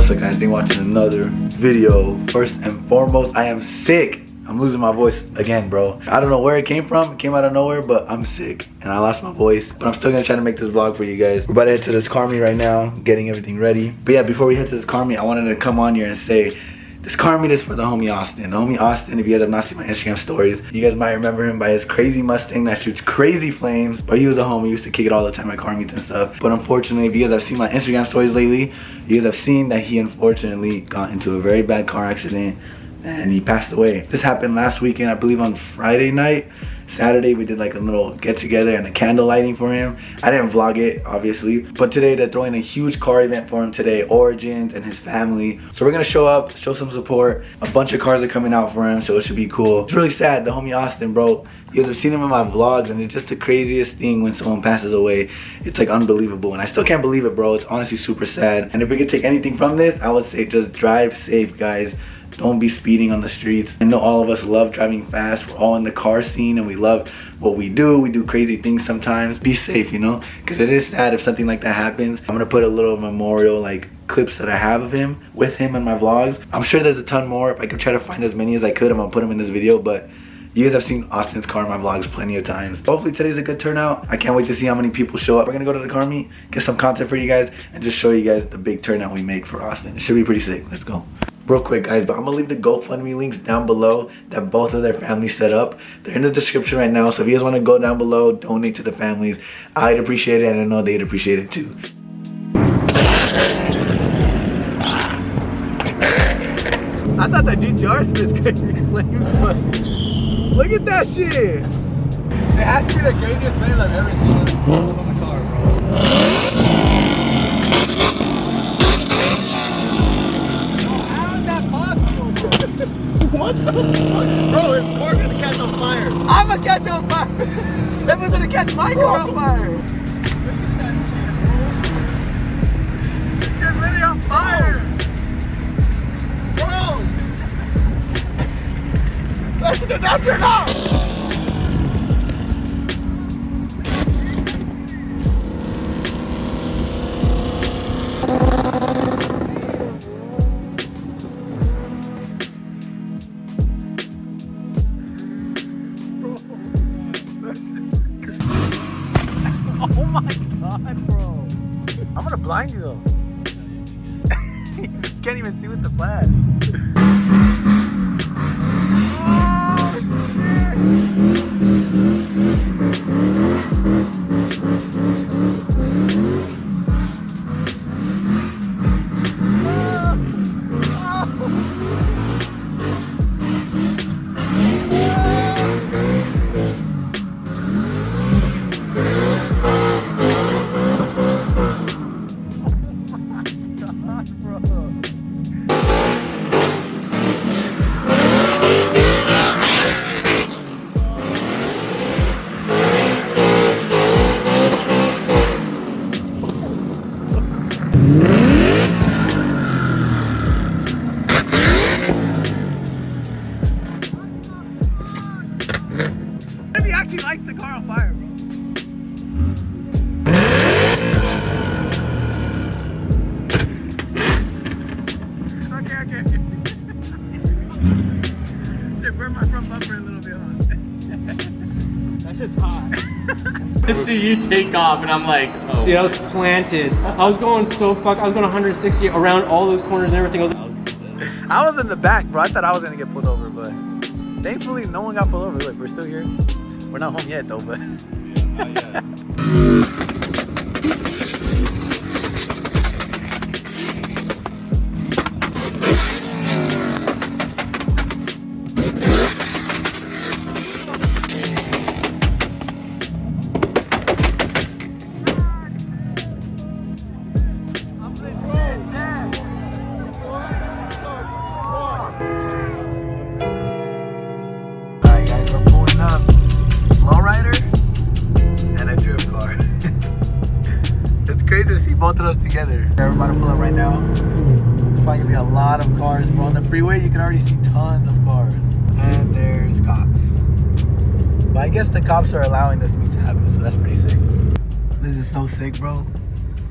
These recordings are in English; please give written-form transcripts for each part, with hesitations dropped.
What's up guys, thanks for watching another video. First and foremost, I am sick. I'm losing my voice again, bro. I don't know where it came from. It came out of nowhere, but I'm sick and I lost my voice. But I'm still gonna try to make this vlog for you guys. We're about to head to this Carmeet right now, getting everything ready. But yeah, before we head to this Carmeet, I wanted to come on here and say, this Carmeet is for the homie Austin. The homie Austin, if you guys have not seen my Instagram stories, you guys might remember him by his crazy Mustang that shoots crazy flames. But he was a homie, he used to kick it all the time at Carmeet and stuff. But unfortunately, if you guys have seen my Instagram stories lately, you guys have seen that he unfortunately got into a very bad car accident and he passed away. This happened last weekend, I believe on Friday night. Saturday we did like a little get together and a candle lighting for him. I didn't vlog it obviously, but today they're throwing a huge car event for him today, Origins and his family. So we're gonna show up, show some support. A bunch of cars are coming out for him, so it should be cool. It's really sad, the homie Austin, bro. You guys have seen him in my vlogs and it's just the craziest thing when someone passes away. It's like unbelievable and I still can't believe it, bro. It's honestly super sad. And if we could take anything from this, I would say just drive safe, guys. Don't be speeding on the streets. I know all of us love driving fast. We're all in the car scene and we love what we do. We do crazy things sometimes. Be safe, you know, because it is sad if something like that happens. I'm gonna put a little memorial like clips that I have of him with him in my vlogs. I'm sure there's a ton more. If I could try to find as many as I could, I'm gonna put them in this video. But you guys have seen Austin's car in my vlogs plenty of times. Hopefully today's a good turnout. I can't wait to see how many people show up. We're gonna go to the Carmeet, get some content for you guys, and just show you guys the big turnout we make for Austin. It should be pretty sick. Let's go. Real quick guys, but I'm gonna leave the GoFundMe links down below that both of their families set up. They're in the description right now, so if you guys want to go down below, donate to the families, I'd appreciate it and I know they'd appreciate it too. I thought that GTR spits crazy flames, but look at that shit. It has to be the craziest flame I've ever seen on a car, bro. What the fuck? Bro, his car's gonna catch on fire. I'm gonna catch on fire. That was gonna catch my car on fire. Look at that shit, bro. This shit's really on fire. Bro! That did not turn off! Oh my god, bro. I'm gonna blind you though. You can't even see with the flash. He actually lights the car on fire, bro. Okay. Should burn my front bumper a little bit, huh? That shit's hot. To see you take off and I'm like, oh. Dude, I was planted. I was going so fuck. I was going 160 around all those corners and everything. I was in the back, bro. I thought I was gonna get pulled over, but thankfully no one got pulled over. Look, we're still here. We're not home yet though, but Yeah, crazy to see both of us together. We're about to pull up right now. There's probably gonna be a lot of cars, bro. On the freeway, you can already see tons of cars. And there's cops. But I guess the cops are allowing this meet to happen, so that's pretty sick. This is so sick, bro.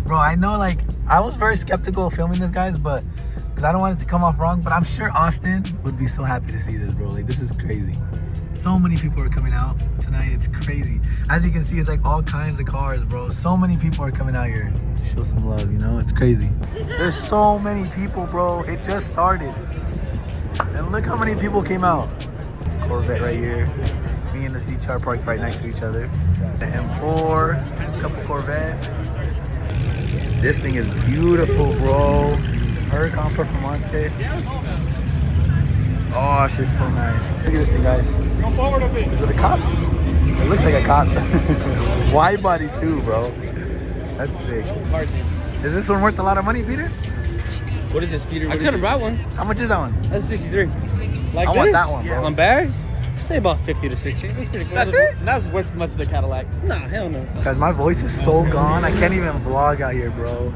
Bro, I know, like, I was very skeptical of filming this, guys, but because I don't want it to come off wrong, but I'm sure Austin would be so happy to see this, bro. Like, this is crazy. So many people are coming out tonight. It's crazy. As you can see, it's like all kinds of cars, bro. So many people are coming out here to show some love, you know? It's crazy. There's so many people, bro. It just started. And look how many people came out. Corvette right here. Me and this GTR parked right next to each other. The M4, a couple Corvettes. This thing is beautiful, bro. Huracan Performante. Oh, shit's so nice. Look at this thing, guys. Come forward a bit. Is it a cop? It looks like a cop. Wide body too, bro. That's sick. Is this one worth a lot of money, Peter? What is this, Peter? I couldn't buy one. How much is that one? That's 63. Like I this? want that one, bro. On bags? Say about 50 to 60. That's it? That's worth as much as the Cadillac. Nah, hell no. Guys, my voice is so gone. I can't even vlog out here, bro.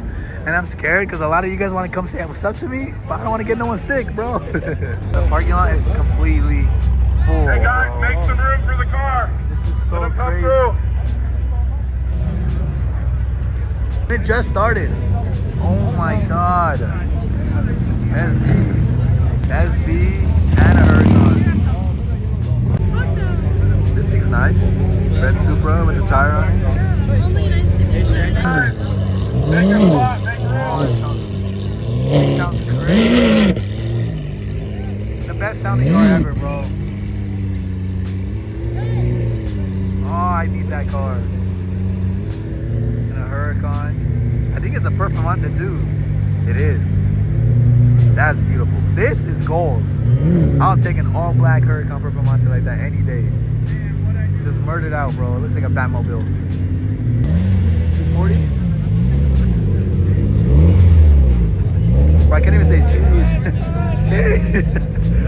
And I'm scared because a lot of you guys want to come say what's up to me, but I don't want to get no one sick, bro. The parking lot is completely full. Hey guys, bro. make some room for the car. This is so Let them come crazy. through. It just started. Oh my god. SB and a Huracan. This thing's nice. Red Supra with the tire on it. Take your spot, make room. Sounds great. The best sounding car ever, bro. Oh, I need that car. And a Huracan. I think it's a Performante too. It is. That's beautiful. This is gold. I'll take an all black Huracan Performante like that any day. Just murdered out, bro. It looks like a Batmobile. 240? Bro, I can't even say cheese.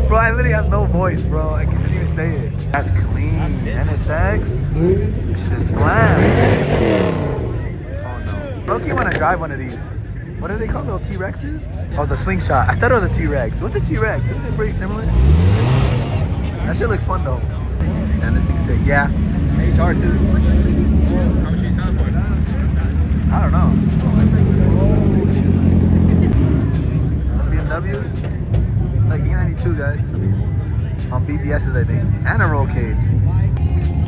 Bro, I literally have no voice, bro. I can't even say it. That's clean. NSX. Shit is slam. Oh no. Loki want to drive one of these. What are they called? Little T-Rexes? Oh, the slingshot. I thought it was a T-Rex. What's a T-Rex? Isn't it pretty similar? That shit looks fun though. And this thing's sick. Yeah. HR too. How much are you selling for? I don't know. Some BMWs. Like E92, guys. On BBS's, I think. And a roll cage.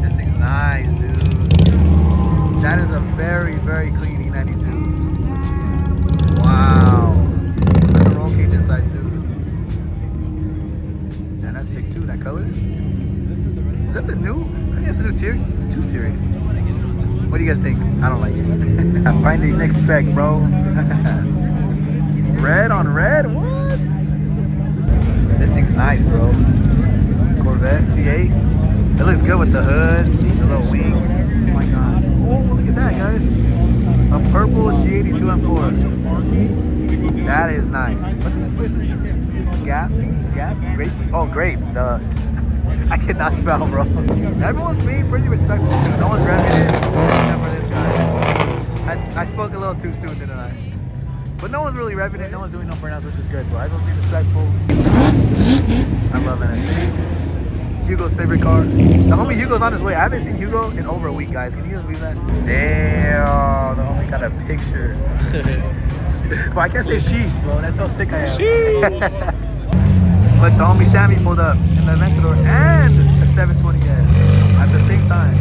This thing's nice, dude. That is a very, very clean E92. Wow. There's a roll cage inside, too. Man, that's sick, too. That color. Is that the new? I think it's the new tier 2 series. What do you guys think? I don't like it. I'm finding Nick spec, bro. Red on red? What? This thing's nice, bro. Corvette C8. It looks good with the hood, the little wing. Oh my god. Oh, look at that, guys. A purple G82 M4. That is nice. What is this? Gap? Grape? Oh, grape. Duh. I cannot spell, bro. Everyone's being pretty respectful too. No one's revving it except for this guy. I spoke a little too soon, didn't I? But no one's really revving it. No one's doing no burnouts, which is good. So everyone's being respectful. I love NSA. Hugo's favorite car. The homie Hugo's on his way. I haven't seen Hugo in over a week, guys. Can you guys believe that? Damn, the homie got a picture. But I can't say sheesh, bro. That's how sick I am. Look, the homie Sammy pulled up in the Aventador and the 720S at the same time.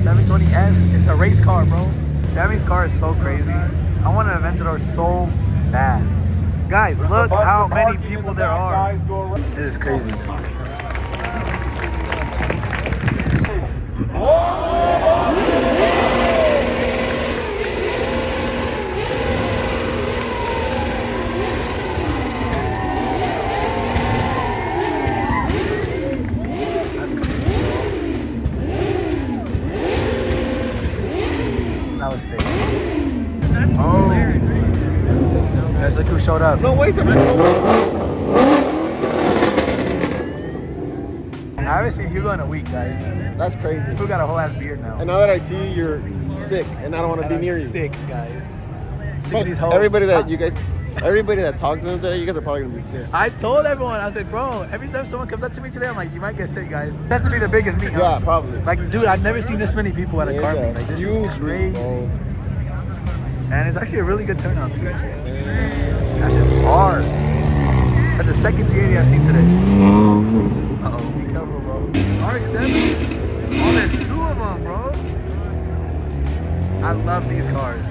720S, it's a race car, bro. Sammy's car is so crazy. I want an Aventador so bad. Guys, look how many people there are. This is crazy. That was sick. Oh. Guys, look who showed up. No, wait a minute. I haven't seen Hugo in a week, guys. That's crazy. Hugo got a whole ass beard now. And now that I see you, you're sick, and I don't want to be And near I'm you. sick, guys. Sick But of these hoes. everybody that you guys, Everybody that talks to him today, you guys are probably gonna be sick. I told everyone, I said, bro, every time someone comes up to me today, I'm like, you might get sick, guys. That's to be the biggest meet, huh? Yeah, probably. Like, dude, I've never seen this many people at a car meet. Like, this huge is crazy. bro. And it's actually a really good turnout, too. That shit's hard. That's the second G80 I've seen today. Uh-oh, be careful, bro. RX-7? Oh, there's 2 of them, bro. I love these cars.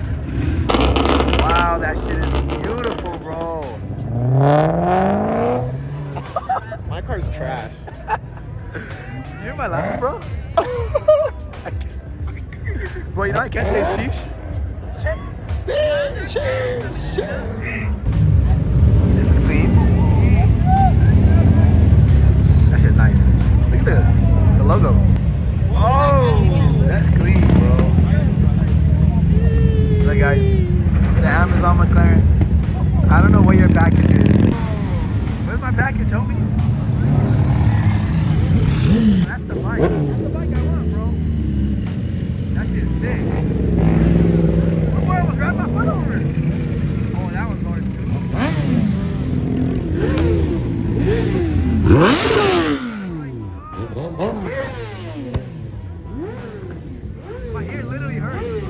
Wow, that shit is beautiful, bro. My car's trash. You hear my laugh, bro? I can't. Bro, you know I can't say sheesh. This is clean. That shit nice. Look at the logo. Oh, that's clean, bro. Look, guys, the Amazon McLaren. I don't know what your package is. Where's my package, homie? That's the bike. That's the bike I want, bro. That shit's sick. Boy, I almost grabbed my foot over it. Oh, that one's going too. My ear literally hurts.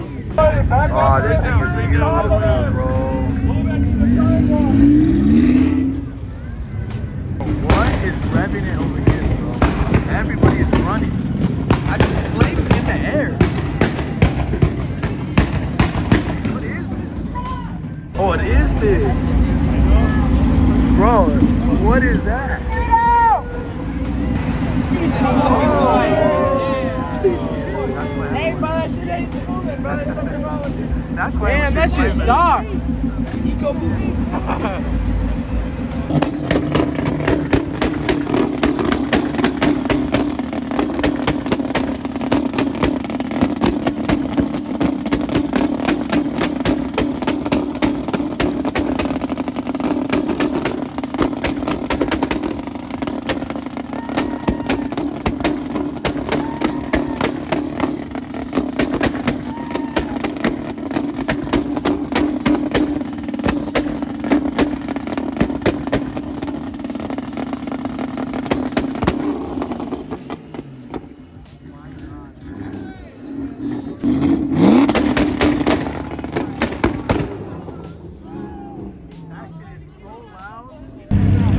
Oh, this thing is beautiful, bro. What is revving it over here, bro? Everybody is running. I see flames in the air. What is this? Oh, it is this. Bro, what is that? Hey, bro, that shit ain't moving, bro. There's something wrong with it. That's why Damn, that shit stopped.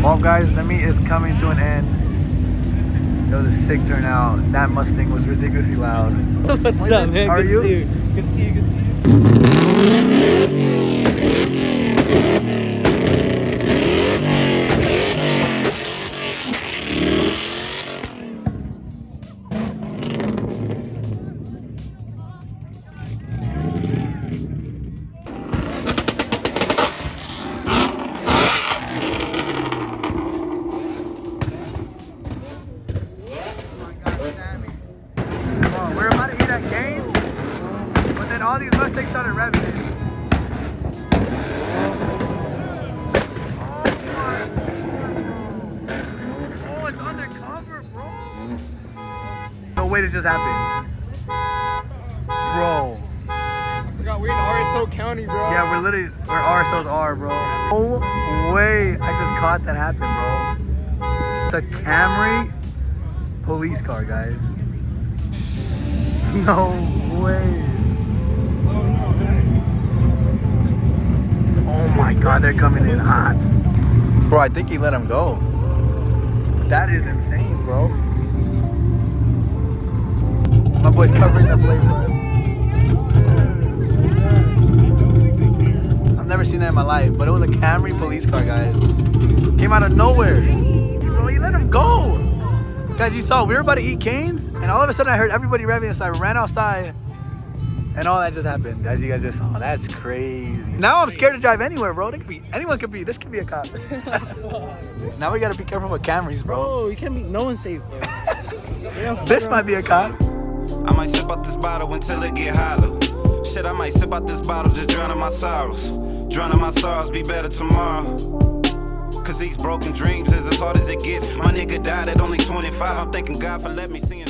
Well, guys, the meet is coming to an end. It was a sick turnout. That Mustang was ridiculously loud. What's up, man? How are Good you? to see you. Good to see you. Good to see you. Oh, we're about to eat at game, but then all these Mustangs started revving it. Oh, it's undercover, bro. No way, this just happened. Bro. I forgot we're in RSO County, bro. Yeah, we're literally where RSOs are, bro. Oh, way. I just caught that happen, bro. It's a Camry police car, guys. No way. Oh my god, they're coming in hot. Bro, I think he let him go. That is insane, bro. My boy's covering the plate for him. I've never seen that in my life, but it was a Camry police car, guys. Came out of nowhere. Bro, he let him go. Guys, you saw, we were about to eat canes, and all of a sudden I heard everybody revving, so I ran outside, and all that just happened. As you guys just saw, that's crazy. Now I'm scared to drive anywhere, bro. This could be a cop. Now we gotta be careful with Camrys, bro. Oh, you can't be, no one's safe, bro. This might be a cop. I might sip out this bottle until it get hollow. Shit, I might sip out this bottle, just drowning my sorrows. Drowning my sorrows, be better tomorrow. Cause these broken dreams is as hard as it gets. My nigga died at only 25. I'm thanking God for letting me see him.